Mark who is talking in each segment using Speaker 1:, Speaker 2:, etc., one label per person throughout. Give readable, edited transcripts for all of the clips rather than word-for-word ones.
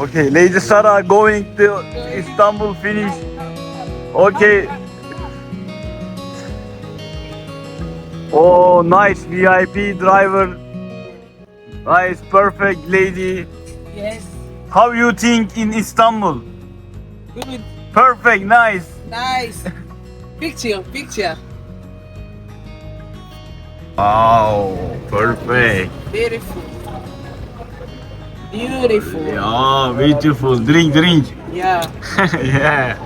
Speaker 1: Okay, Lady Sarah going to Istanbul finish. Okay. Oh, nice VIP driver. Nice, perfect lady.
Speaker 2: Yes.
Speaker 1: How you think in Istanbul?
Speaker 2: Good.
Speaker 1: Perfect, nice.
Speaker 2: Nice. Picture.
Speaker 1: Wow, perfect.
Speaker 2: Beautiful.
Speaker 1: Yeah, beautiful. Drink.
Speaker 2: Yeah.
Speaker 1: Yeah.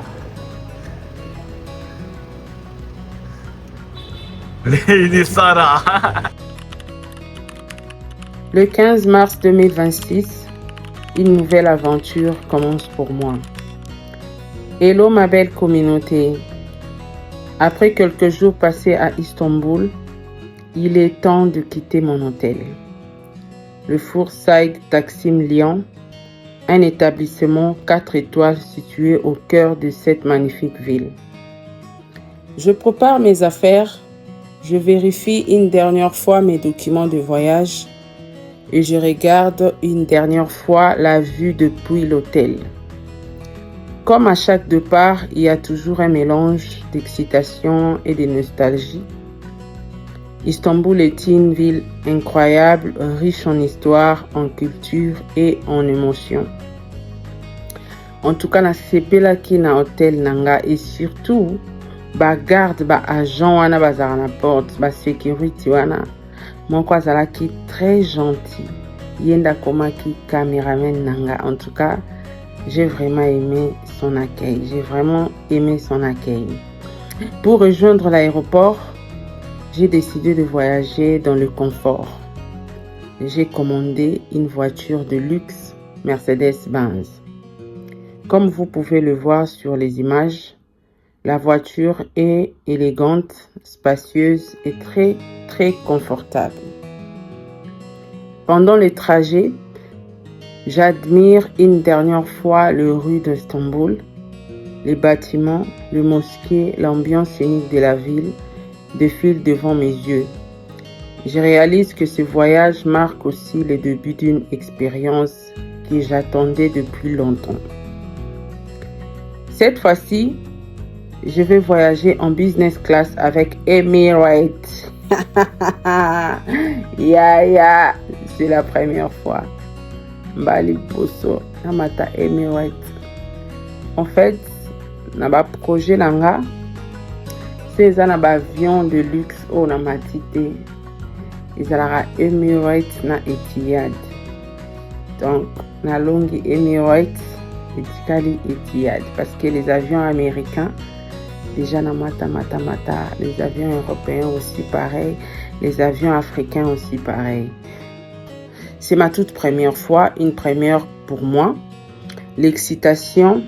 Speaker 1: Lady Sarah.
Speaker 3: Le 15 mars 2026, une nouvelle aventure commence pour moi. Hello ma belle communauté. Après quelques jours passés à Istanbul, il est temps de quitter mon hôtel. Le Fourside Taksim Lyon, un établissement 4 étoiles situé au cœur de cette magnifique ville. Je prépare mes affaires, je vérifie une dernière fois mes documents de voyage et je regarde une dernière fois la vue depuis l'hôtel. Comme à chaque départ, il y a toujours un mélange d'excitation et de nostalgie. Istanbul est une ville incroyable, riche en histoire, en culture et en émotions. En tout cas, nasepelaki na hôtel nanga et surtout, garde, agent wana bazala na porte, sécurité wana. Moko azalaki très gentil. Yenda komaki caméraman nanga. En tout cas, j'ai vraiment aimé son accueil. Pour rejoindre l'aéroport, j'ai décidé de voyager dans le confort. J'ai commandé une voiture de luxe Mercedes-Benz. Comme vous pouvez le voir sur les images, la voiture est élégante, spacieuse et très confortable. Pendant le trajet, j'admire une dernière fois les rues d'Istanbul, les bâtiments, le mosquée, l'ambiance unique de la ville défile devant mes yeux. Je réalise que ce voyage marque aussi le début d'une expérience que j'attendais depuis longtemps. Cette fois-ci, je vais voyager en business class avec Emirates. Yeah, c'est la première fois. Mbali Poso, Namata Emirates. En fait, na ba projet langa, c'est un avion de luxe au namatite. Ils aura Emirates na Etihad. Donc, na longi Emirates, etikali Etihad. Parce que les avions américains, déjà na mata. Les avions européens aussi pareil. Les avions africains aussi pareil. C'est ma toute première fois, une première pour moi. L'excitation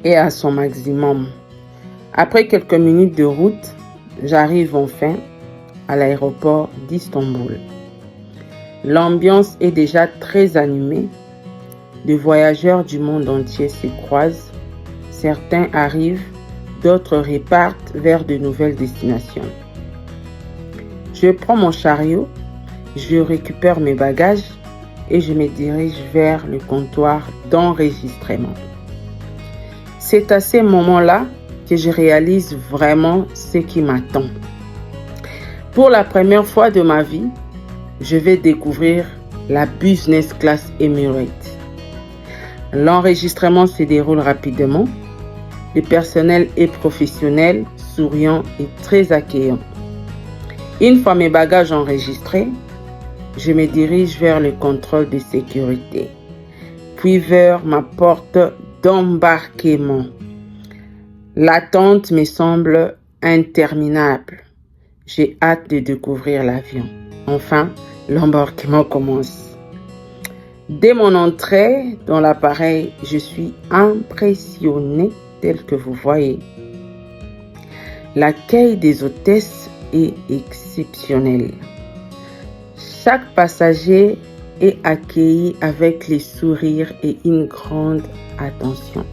Speaker 3: est à son maximum. Après quelques minutes de route, j'arrive enfin à l'aéroport d'Istanbul. L'ambiance est déjà très animée. Des voyageurs du monde entier se croisent. Certains arrivent, d'autres repartent vers de nouvelles destinations. Je prends mon chariot, je récupère mes bagages et je me dirige vers le comptoir d'enregistrement. C'est à ce moment-là que je réalise vraiment ce qui m'attend. Pour la première fois de ma vie, je vais découvrir la business class Emirates. L'enregistrement se déroule rapidement. Le personnel est professionnel, souriant et très accueillant. Une fois mes bagages enregistrés, je me dirige vers le contrôle de sécurité, puis vers ma porte d'embarquement. L'attente me semble interminable. J'ai hâte de découvrir l'avion. Enfin, l'embarquement commence. Dès mon entrée dans l'appareil, je suis impressionnée tel que vous voyez. L'accueil des hôtesses est exceptionnel. Chaque passager est accueilli avec les sourires et une grande attention.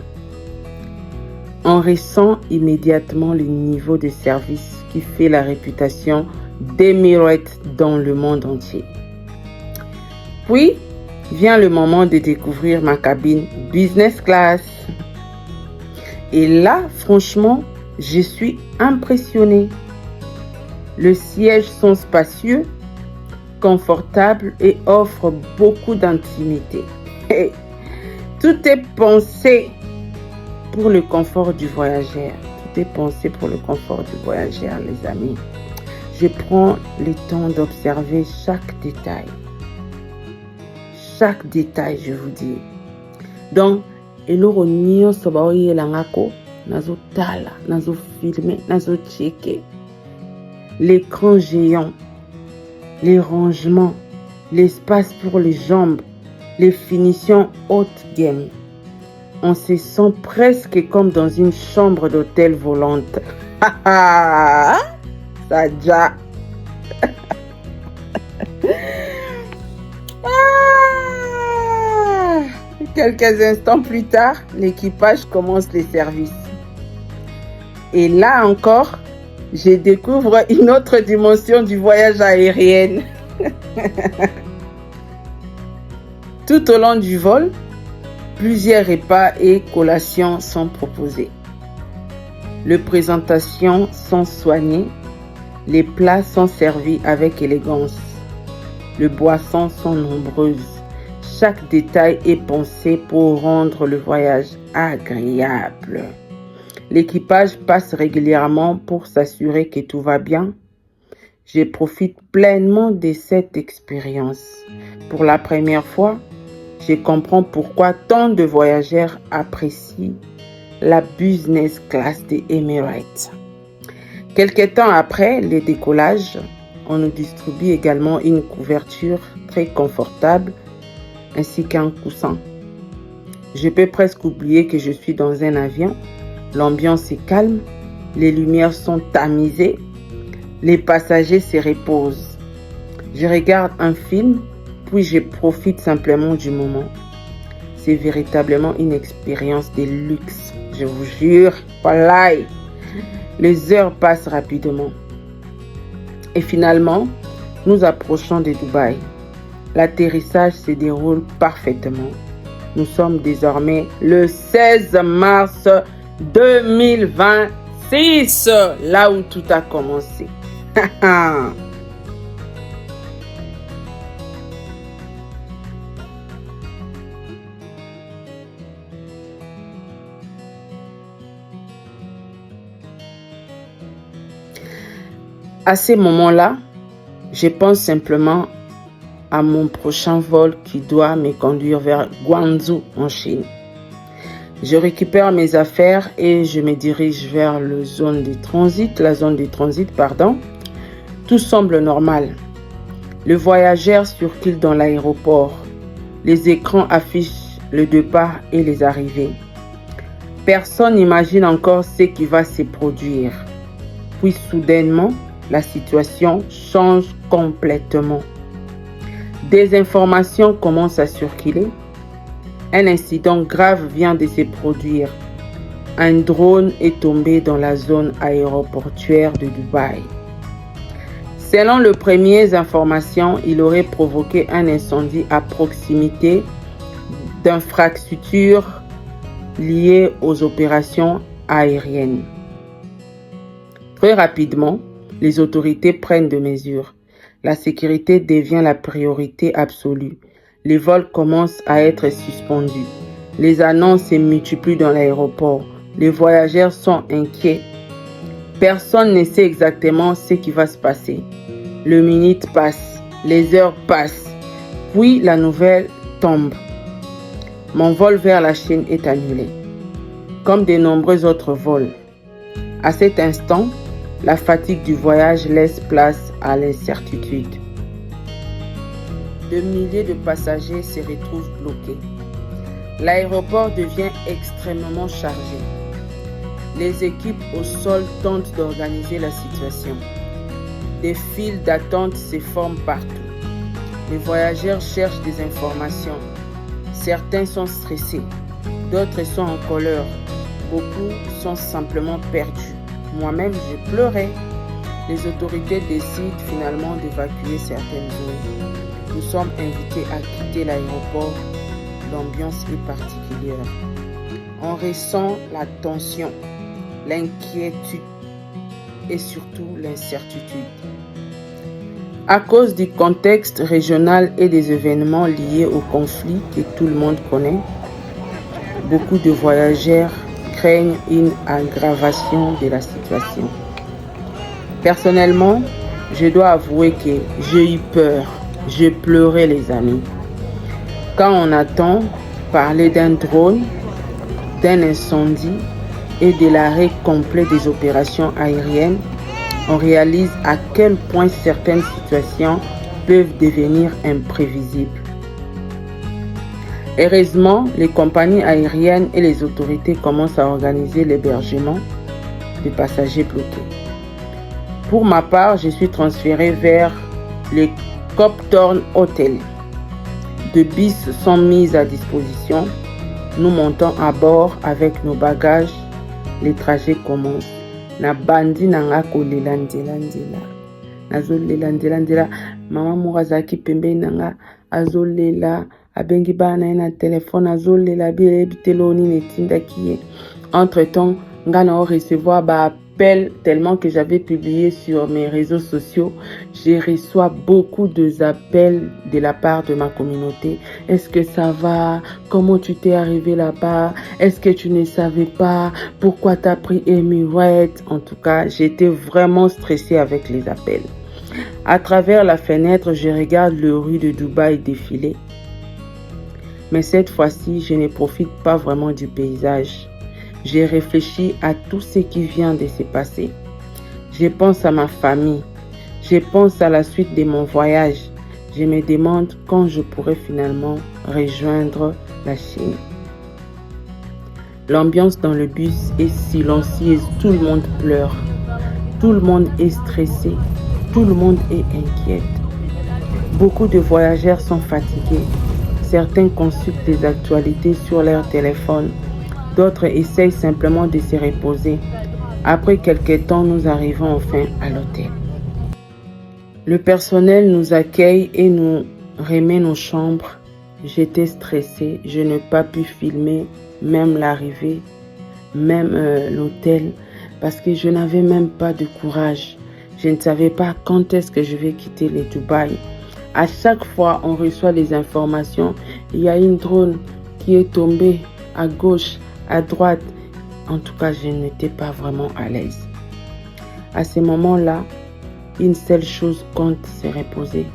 Speaker 3: On ressent immédiatement le niveau de service qui fait la réputation d'Emirates dans le monde entier. Puis, vient le moment de découvrir ma cabine business class. Et là, franchement, je suis impressionnée. Les sièges sont spacieux, confortables et offrent beaucoup d'intimité. Hey, tout est pensé pour le confort du voyageur. Tout est pensé pour le confort du voyageur, les amis. Je prends le temps d'observer chaque détail. Chaque détail, je vous dis. Donc, eloko nyonso baoyelangako nazotala, nazofilmer, nazochecker. L'écran géant, les rangements, l'espace pour les jambes, les finitions haute gamme. On se sent presque comme dans une chambre d'hôtel volante. Ça déjà. Quelques instants plus tard, l'équipage commence les services. Et là encore, je découvre une autre dimension du voyage aérien. Tout au long du vol, plusieurs repas et collations sont proposés. Les présentations sont soignées, les plats sont servis avec élégance, les boissons sont nombreuses. Chaque détail est pensé pour rendre le voyage agréable. L'équipage passe régulièrement pour s'assurer que tout va bien. Je profite pleinement de cette expérience. Pour la première fois, je comprends pourquoi tant de voyageurs apprécient la business class des Emirates. Quelque temps après le décollage, on nous distribue également une couverture très confortable ainsi qu'un coussin. Je peux presque oublier que je suis dans un avion. L'ambiance est calme, les lumières sont tamisées, les passagers se reposent. Je regarde un film, puis je profite simplement du moment. C'est véritablement une expérience de luxe, je vous jure. Voilà. Les heures passent rapidement. Et finalement, nous approchons de Dubaï. L'atterrissage se déroule parfaitement. Nous sommes désormais le 16 mars 2026, là où tout a commencé. À ces moments-là, je pense simplement à mon prochain vol qui doit me conduire vers Guangzhou en Chine. Je récupère mes affaires et je me dirige vers la zone de transit. Tout semble normal. Le voyageur circule dans l'aéroport. Les écrans affichent le départ et les arrivées. Personne n'imagine encore ce qui va se produire. Puis soudainement, la situation change complètement. Des informations commencent à circuler. Un incident grave vient de se produire. Un drone est tombé dans la zone aéroportuaire de Dubaï. Selon les premières informations, il aurait provoqué un incendie à proximité d'infrastructures liées aux opérations aériennes. Très rapidement, les autorités prennent des mesures. La sécurité devient la priorité absolue. Les vols commencent à être suspendus. Les annonces se multiplient dans l'aéroport. Les voyageurs sont inquiets. Personne ne sait exactement ce qui va se passer. Les minutes passent, les heures passent, puis la nouvelle tombe. Mon vol vers la Chine est annulé, comme de nombreux autres vols. À cet instant, la fatigue du voyage laisse place à l'incertitude. De milliers de passagers se retrouvent bloqués. L'aéroport devient extrêmement chargé. Les équipes au sol tentent d'organiser la situation. Des files d'attente se forment partout. Les voyageurs cherchent des informations. Certains sont stressés, d'autres sont en colère. Beaucoup sont simplement perdus. Moi-même, je pleurais. Les autorités décident finalement d'évacuer certaines zones. nous sommes invités à quitter l'aéroport. L'ambiance est particulière. On ressent la tension, l'inquiétude et surtout l'incertitude. À cause du contexte régional et des événements liés au conflit que tout le monde connaît, beaucoup de voyageurs craignent une aggravation de la situation. Personnellement, je dois avouer que j'ai eu peur, j'ai pleuré les amis. Quand on entend parler d'un drone, d'un incendie et de l'arrêt complet des opérations aériennes, on réalise à quel point certaines situations peuvent devenir imprévisibles. Heureusement, les compagnies aériennes et les autorités commencent à organiser l'hébergement des passagers bloqués. Pour ma part, je suis transféré vers le Copthorne Hotel. Deux bus sont mis à disposition. Nous montons à bord avec nos bagages. Les trajets commencent. Na bandi nanga kolela nzela. Nazolela nzela. Mama Murazaki pembe nanga azolela. Abengi bana na téléphone azolela bilebiteloni netinda kiye. Entre-temps, ngana o recevoir appel tellement que j'avais publié sur mes réseaux sociaux. Je reçois beaucoup d'appels de la part de ma communauté. Est-ce que ça va? Comment tu t'es arrivé là-bas? Est-ce que tu ne savais pas? Pourquoi tu as pris Emirates? En tout cas, j'étais vraiment stressée avec les appels. À travers la fenêtre, je regarde le rue de Dubaï défiler. Mais cette fois-ci, je ne profite pas vraiment du paysage. J'ai réfléchi à tout ce qui vient de se passer. Je pense à ma famille. Je pense à la suite de mon voyage. Je me demande quand je pourrai finalement rejoindre la Chine. L'ambiance dans le bus est silencieuse. Tout le monde pleure. Tout le monde est stressé. Tout le monde est inquiet. Beaucoup de voyageurs sont fatigués. Certains consultent des actualités sur leur téléphone. D'autres essayent simplement de se reposer. Après quelques temps, nous arrivons enfin à l'hôtel. Le personnel nous accueille et nous remet nos chambres. J'étais stressée. Je n'ai pas pu filmer même l'arrivée, même l'hôtel, parce que je n'avais même pas de courage. Je ne savais pas quand est-ce que je vais quitter le Dubaï. À chaque fois, on reçoit les informations. Il y a une drone qui est tombée à gauche, à droite. En tout cas, je n'étais pas vraiment à l'aise. À ce moment-là, une seule chose compte, c'est reposer.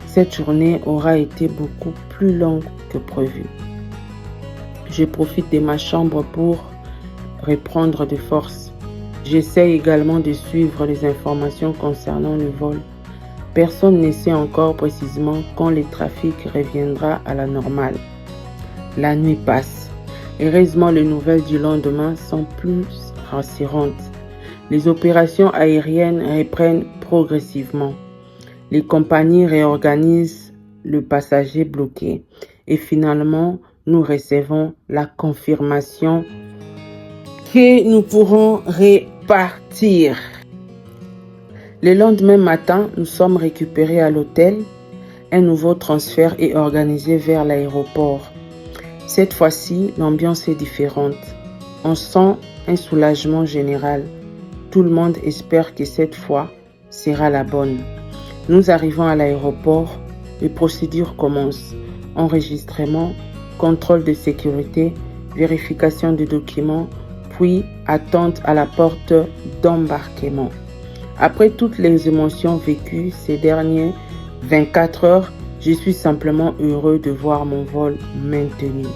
Speaker 3: Cette journée aura été beaucoup plus longue que prévu. Je profite de ma chambre pour reprendre de force. J'essaie également de suivre les informations concernant le vol. Personne ne sait encore précisément quand le trafic reviendra à la normale. La nuit passe. Heureusement, les nouvelles du lendemain sont plus rassurantes. Les opérations aériennes reprennent progressivement. Les compagnies réorganisent le passager bloqué. Et finalement, nous recevons la confirmation que nous pourrons repartir. Le lendemain matin, nous sommes récupérés à l'hôtel. Un nouveau transfert est organisé vers l'aéroport. Cette fois-ci, l'ambiance est différente. On sent un soulagement général. Tout le monde espère que cette fois sera la bonne. Nous arrivons à l'aéroport. Les procédures commencent. Enregistrement, contrôle de sécurité, vérification des documents, puis attente à la porte d'embarquement. Après toutes les émotions vécues ces dernières 24 heures, je suis simplement heureux de voir mon vol maintenu.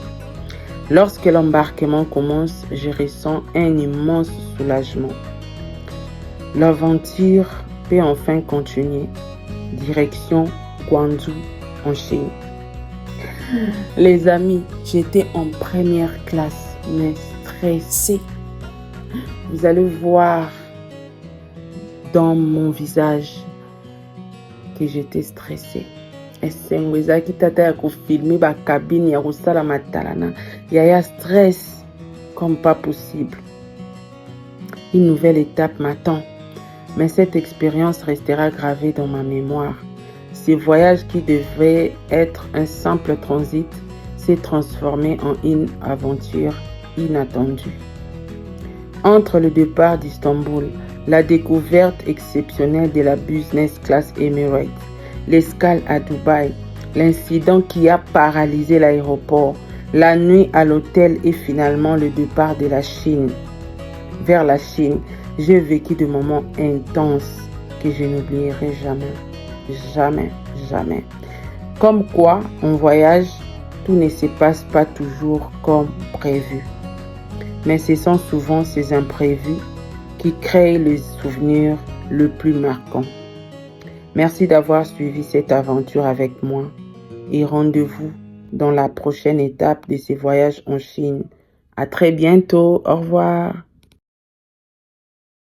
Speaker 3: Lorsque l'embarquement commence, je ressens un immense soulagement. L'aventure peut enfin continuer. Direction Guangzhou en Chine. Les amis, j'étais en première classe, mais stressée. Vous allez voir dans mon visage que j'étais stressée. esengo ezalaki tata ya kofilme bakabine ya kosala matalana yaya stress comme pas possible. Une nouvelle étape m'attend, mais cette expérience restera gravée dans ma mémoire. Ce voyage qui devait être un simple transit s'est transformé en une aventure inattendue. Entre le départ d'Istanbul, la découverte exceptionnelle de la business class Emirates, l'escale à Dubaï, l'incident qui a paralysé l'aéroport, la nuit à l'hôtel et finalement le départ de la Chine. Vers la Chine, j'ai vécu des moments intenses que je n'oublierai jamais. Jamais, jamais. Comme quoi, en voyage, tout ne se passe pas toujours comme prévu. Mais ce sont souvent ces imprévus qui créent le souvenir le plus marquant. Merci d'avoir suivi cette aventure avec moi et rendez-vous dans la prochaine étape de ce voyage en Chine. À très bientôt. Au revoir.